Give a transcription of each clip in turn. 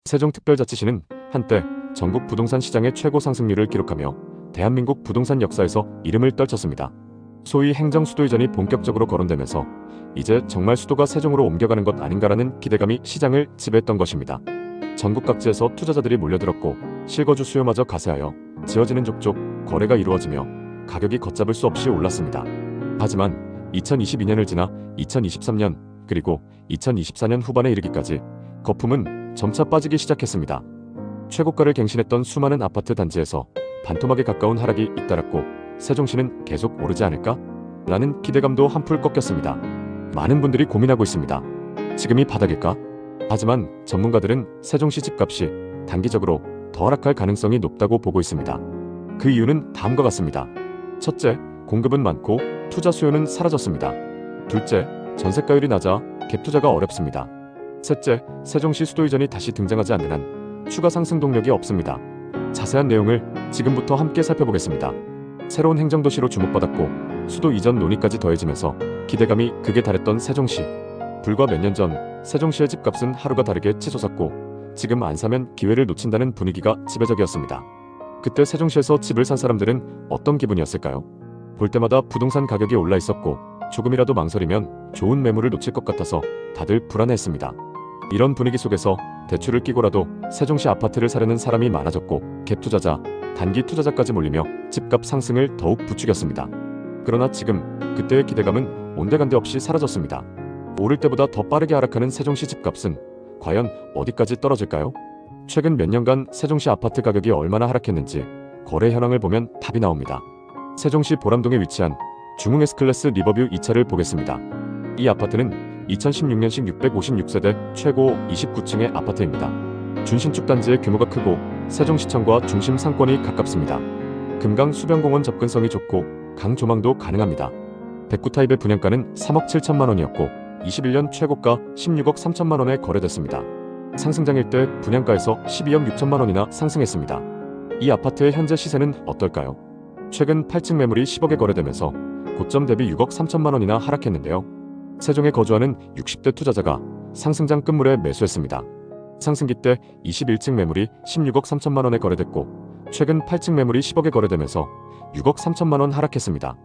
세종특별자치시는 한때 전국 부동산 시장의 최고 상승률을 기록하며 대한민국 부동산 역사에서 이름을 떨쳤습니다. 소위 행정수도 이전이 본격적으로 거론되면서 이제 정말 수도가 세종으로 옮겨가는 것 아닌가라는 기대감이 시장을 지배했던 것입니다. 전국 각지에서 투자자들이 몰려들었고 실거주 수요마저 가세하여 지어지는 족족 거래가 이루어지며 가격이 걷잡을 수 없이 올랐습니다. 하지만 2022년을 지나 2023년 그리고 2024년 후반에 이르기까지 거품은 점차 빠지기 시작했습니다. 최고가를 갱신했던 수많은 아파트 단지에서 반토막에 가까운 하락이 잇따랐고 세종시는 계속 오르지 않을까? 라는 기대감도 한풀 꺾였습니다. 많은 분들이 고민하고 있습니다. 지금이 바닥일까? 하지만 전문가들은 세종시 집값이 단기적으로 더 하락할 가능성이 높다고 보고 있습니다. 그 이유는 다음과 같습니다. 첫째, 공급은 많고 투자 수요는 사라졌습니다. 둘째, 전세가율이 낮아 갭투자가 어렵습니다. 셋째, 세종시 수도 이전이 다시 등장하지 않는 한 추가 상승 동력이 없습니다. 자세한 내용을 지금부터 함께 살펴보겠습니다. 새로운 행정도시로 주목받았고 수도 이전 논의까지 더해지면서 기대감이 극에 달했던 세종시. 불과 몇 년 전 세종시의 집값은 하루가 다르게 치솟았고 지금 안 사면 기회를 놓친다는 분위기가 지배적이었습니다. 그때 세종시에서 집을 산 사람들은 어떤 기분이었을까요? 볼 때마다 부동산 가격이 올라 있었고 조금이라도 망설이면 좋은 매물을 놓칠 것 같아서 다들 불안해했습니다. 이런 분위기 속에서 대출을 끼고라도 세종시 아파트를 사려는 사람이 많아졌고 갭투자자, 단기 투자자까지 몰리며 집값 상승을 더욱 부추겼습니다. 그러나 지금 그때의 기대감은 온데간데 없이 사라졌습니다. 오를 때보다 더 빠르게 하락하는 세종시 집값은 과연 어디까지 떨어질까요? 최근 몇 년간 세종시 아파트 가격이 얼마나 하락했는지 거래 현황을 보면 답이 나옵니다. 세종시 보람동에 위치한 중흥 S클래스 리버뷰 2차를 보겠습니다. 이 아파트는 2016년식 656세대 최고 29층의 아파트입니다. 준신축 단지의 규모가 크고 세종시청과 중심 상권이 가깝습니다. 금강 수변공원 접근성이 좋고 강조망도 가능합니다. 백구 타입의 분양가는 3억 7천만 원이었고 21년 최고가 16억 3천만 원에 거래됐습니다. 상승장일 때 분양가에서 12억 6천만 원이나 상승했습니다. 이 아파트의 현재 시세는 어떨까요? 최근 8층 매물이 10억에 거래되면서 고점 대비 6억 3천만 원이나 하락했는데요. 세종에 거주하는 60대 투자자가 상승장 끝물에 매수했습니다. 상승기 때 21층 매물이 16억 3천만 원에 거래됐고 최근 8층 매물이 10억에 거래되면서 6억 3천만 원 하락했습니다.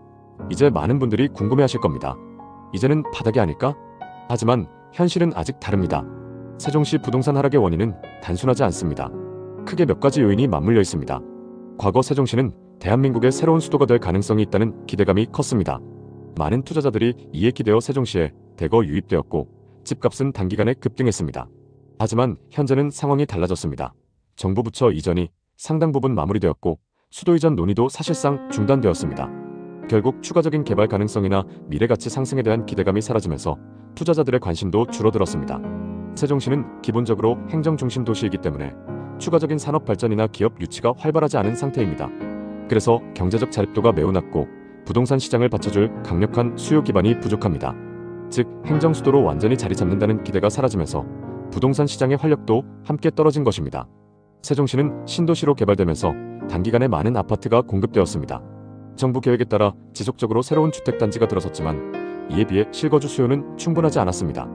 이제 많은 분들이 궁금해하실 겁니다. 이제는 바닥이 아닐까? 하지만 현실은 아직 다릅니다. 세종시 부동산 하락의 원인은 단순하지 않습니다. 크게 몇 가지 요인이 맞물려 있습니다. 과거 세종시는 대한민국의 새로운 수도가 될 가능성이 있다는 기대감이 컸습니다. 많은 투자자들이 이에 기대어 세종시에 대거 유입되었고 집값은 단기간에 급등했습니다. 하지만 현재는 상황이 달라졌습니다. 정부 부처 이전이 상당 부분 마무리되었고 수도 이전 논의도 사실상 중단되었습니다. 결국 추가적인 개발 가능성이나 미래 가치 상승에 대한 기대감이 사라지면서 투자자들의 관심도 줄어들었습니다. 세종시는 기본적으로 행정 중심 도시이기 때문에 추가적인 산업 발전이나 기업 유치가 활발하지 않은 상태입니다. 그래서 경제적 자립도가 매우 낮고 부동산 시장을 받쳐줄 강력한 수요 기반이 부족합니다. 즉 행정 수도로 완전히 자리 잡는다는 기대가 사라지면서 부동산 시장의 활력도 함께 떨어진 것입니다. 세종시는 신도시로 개발되면서 단기간에 많은 아파트가 공급되었습니다. 정부 계획에 따라 지속적으로 새로운 주택단지가 들어섰지만 이에 비해 실거주 수요는 충분하지 않았습니다.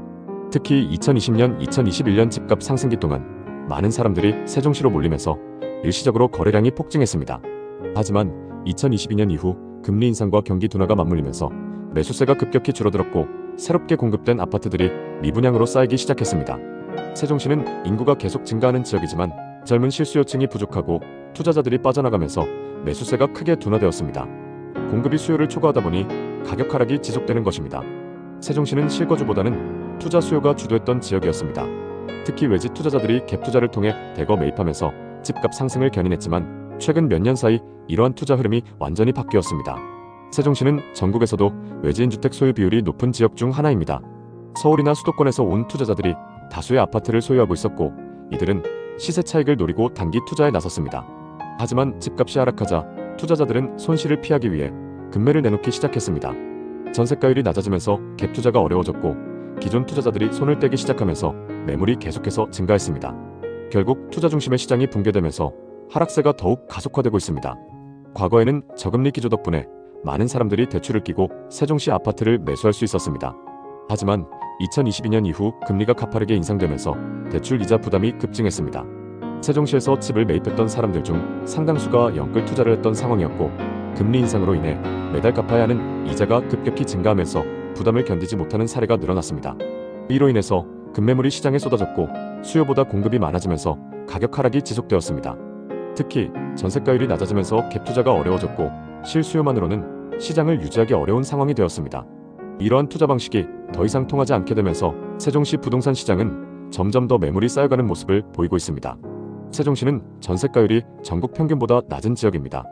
특히 2020년, 2021년 집값 상승기 동안 많은 사람들이 세종시로 몰리면서 일시적으로 거래량이 폭증했습니다. 하지만 2022년 이후 금리 인상과 경기 둔화가 맞물리면서 매수세가 급격히 줄어들었고 새롭게 공급된 아파트들이 미분양으로 쌓이기 시작했습니다. 세종시는 인구가 계속 증가하는 지역이지만 젊은 실수요층이 부족하고 투자자들이 빠져나가면서 매수세가 크게 둔화되었습니다. 공급이 수요를 초과하다 보니 가격 하락이 지속되는 것입니다. 세종시는 실거주보다는 투자 수요가 주도했던 지역이었습니다. 특히 외지 투자자들이 갭 투자를 통해 대거 매입하면서 집값 상승을 견인했지만 최근 몇 년 사이 이러한 투자 흐름이 완전히 바뀌었습니다. 세종시는 전국에서도 외지인 주택 소유 비율이 높은 지역 중 하나입니다. 서울이나 수도권에서 온 투자자들이 다수의 아파트를 소유하고 있었고 이들은 시세 차익을 노리고 단기 투자에 나섰습니다. 하지만 집값이 하락하자 투자자들은 손실을 피하기 위해 급매를 내놓기 시작했습니다. 전세가율이 낮아지면서 갭 투자가 어려워졌고 기존 투자자들이 손을 떼기 시작하면서 매물이 계속해서 증가했습니다. 결국 투자 중심의 시장이 붕괴되면서 하락세가 더욱 가속화되고 있습니다. 과거에는 저금리 기조 덕분에 많은 사람들이 대출을 끼고 세종시 아파트를 매수할 수 있었습니다. 하지만 2022년 이후 금리가 가파르게 인상되면서 대출 이자 부담이 급증했습니다. 세종시에서 집을 매입했던 사람들 중 상당수가 영끌 투자를 했던 상황이었고, 금리 인상으로 인해 매달 갚아야 하는 이자가 급격히 증가하면서 부담을 견디지 못하는 사례가 늘어났습니다. 이로 인해서 급매물이 시장에 쏟아졌고 수요보다 공급이 많아지면서 가격 하락이 지속되었습니다. 특히 전세가율이 낮아지면서 갭 투자가 어려워졌고 실수요만으로는 시장을 유지하기 어려운 상황이 되었습니다. 이러한 투자 방식이 더 이상 통하지 않게 되면서 세종시 부동산 시장은 점점 더 매물이 쌓여가는 모습을 보이고 있습니다. 세종시는 전세가율이 전국 평균보다 낮은 지역입니다.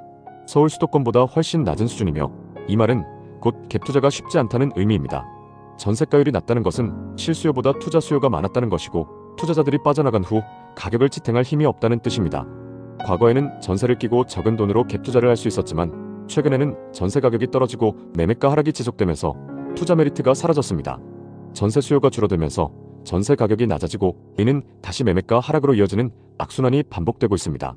서울 수도권보다 훨씬 낮은 수준이며, 이 말은 곧 갭 투자가 쉽지 않다는 의미입니다. 전세가율이 낮다는 것은 실수요보다 투자 수요가 많았다는 것이고, 투자자들이 빠져나간 후 가격을 지탱할 힘이 없다는 뜻입니다. 과거에는 전세를 끼고 적은 돈으로 갭 투자를 할 수 있었지만, 최근에는 전세 가격이 떨어지고 매매가 하락이 지속되면서 투자 메리트가 사라졌습니다. 전세 수요가 줄어들면서 전세 가격이 낮아지고, 이는 다시 매매가 하락으로 이어지는 악순환이 반복되고 있습니다.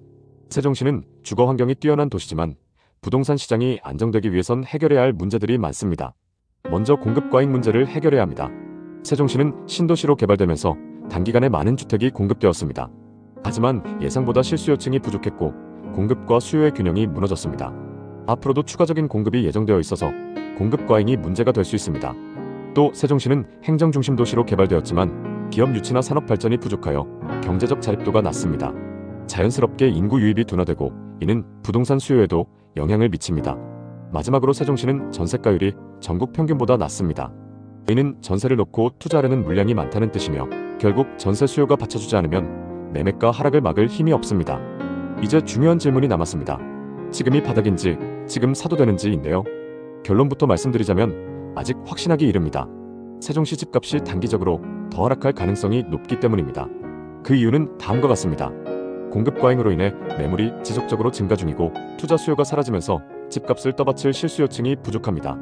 세종시는 주거 환경이 뛰어난 도시지만 부동산 시장이 안정되기 위해선 해결해야 할 문제들이 많습니다. 먼저 공급 과잉 문제를 해결해야 합니다. 세종시는 신도시로 개발되면서 단기간에 많은 주택이 공급되었습니다. 하지만 예상보다 실수요층이 부족했고 공급과 수요의 균형이 무너졌습니다. 앞으로도 추가적인 공급이 예정되어 있어서 공급 과잉이 문제가 될 수 있습니다. 또 세종시는 행정중심 도시로 개발되었지만 기업 유치나 산업 발전이 부족하여 경제적 자립도가 낮습니다. 자연스럽게 인구 유입이 둔화되고 이는 부동산 수요에도 영향을 미칩니다. 마지막으로 세종시는 전세가율이 전국 평균보다 낮습니다. 이는 전세를 놓고 투자하려는 물량이 많다는 뜻이며, 결국 전세 수요가 받쳐주지 않으면 매매가 하락을 막을 힘이 없습니다. 이제 중요한 질문이 남았습니다. 지금이 바닥인지 지금 사도 되는지인데요. 결론부터 말씀드리자면 아직 확신하기 이릅니다. 세종시 집값이 단기적으로 더 하락할 가능성이 높기 때문입니다. 그 이유는 다음과 같습니다. 공급 과잉으로 인해 매물이 지속적으로 증가 중이고 투자 수요가 사라지면서 집값을 떠받칠 실수요층이 부족합니다.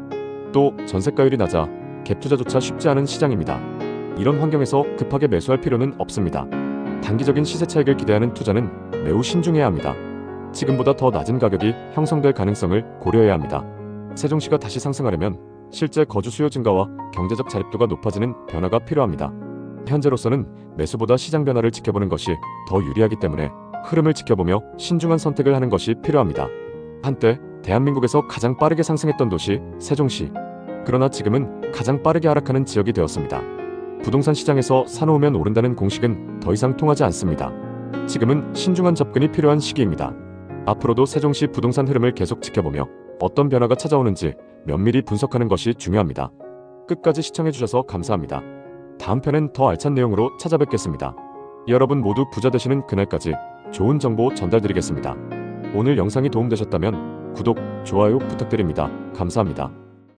또 전세가율이 낮아 갭 투자조차 쉽지 않은 시장입니다. 이런 환경에서 급하게 매수할 필요는 없습니다. 단기적인 시세 차익을 기대하는 투자는 매우 신중해야 합니다. 지금보다 더 낮은 가격이 형성될 가능성을 고려해야 합니다. 세종시가 다시 상승하려면 실제 거주 수요 증가와 경제적 자립도가 높아지는 변화가 필요합니다. 현재로서는 매수보다 시장 변화를 지켜보는 것이 더 유리하기 때문에 흐름을 지켜보며 신중한 선택을 하는 것이 필요합니다. 한때 대한민국에서 가장 빠르게 상승했던 도시 세종시. 그러나 지금은 가장 빠르게 하락하는 지역이 되었습니다. 부동산 시장에서 사놓으면 오른다는 공식은 더 이상 통하지 않습니다. 지금은 신중한 접근이 필요한 시기입니다. 앞으로도 세종시 부동산 흐름을 계속 지켜보며 어떤 변화가 찾아오는지 면밀히 분석하는 것이 중요합니다. 끝까지 시청해주셔서 감사합니다. 다음 편엔 더 알찬 내용으로 찾아뵙겠습니다. 여러분 모두 부자 되시는 그날까지 좋은 정보 전달드리겠습니다. 오늘 영상이 도움되셨다면 구독, 좋아요 부탁드립니다. 감사합니다.